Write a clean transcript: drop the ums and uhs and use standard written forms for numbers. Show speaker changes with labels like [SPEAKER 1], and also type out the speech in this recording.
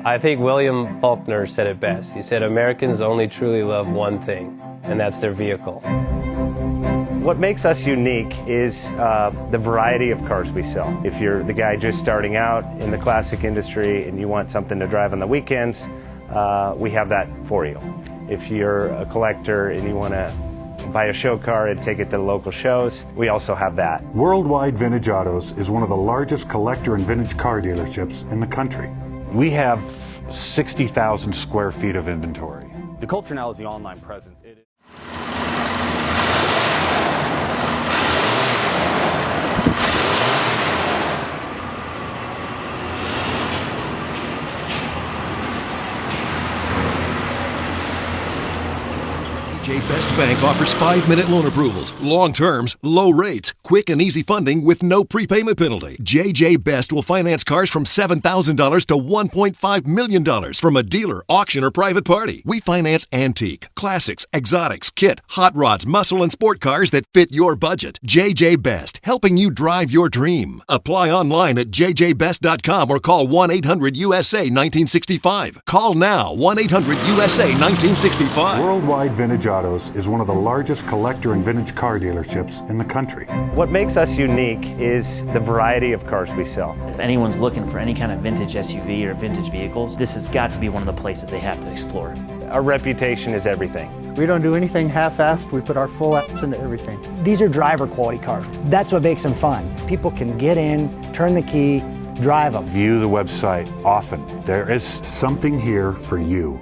[SPEAKER 1] I think William Faulkner said it best. He said, Americans only truly love one thing, and that's their vehicle.
[SPEAKER 2] What makes us unique is the variety of cars we sell. If you're the guy just starting out in the classic industry and you want something to drive on the weekends, we have that for you. If you're a collector and you want to buy a show car and take it to the local shows, we also have that.
[SPEAKER 3] Worldwide Vintage Autos is one of the largest collector and vintage car dealerships in the country.
[SPEAKER 4] We have 60,000 square feet of inventory.
[SPEAKER 5] The culture now is the online presence.
[SPEAKER 6] JJ Best Bank offers 5-minute loan approvals, long terms, low rates, quick and easy funding with no prepayment penalty. JJ Best will finance cars from $7,000 to $1.5 million from a dealer, auction, or private party. We finance antique, classics, exotics, kit, hot rods, muscle, and sport cars that fit your budget. JJ Best, helping you drive your dream. Apply online at jjbest.com or call 1-800-USA-1965. Call now, 1-800-USA-1965.
[SPEAKER 3] Worldwide Vintage Autos is one of the largest collector and vintage car dealerships in the country.
[SPEAKER 2] What makes us unique is the variety of cars we sell.
[SPEAKER 7] If anyone's looking for any kind of vintage SUV or vintage vehicles, this has got to be one of the places they have to explore.
[SPEAKER 2] Our reputation is everything.
[SPEAKER 8] We don't do anything half-assed. We put our full ass into everything.
[SPEAKER 9] These are driver quality cars. That's what makes them fun. People can get in, turn the key, drive them.
[SPEAKER 4] View the website often.
[SPEAKER 3] There is something here for you.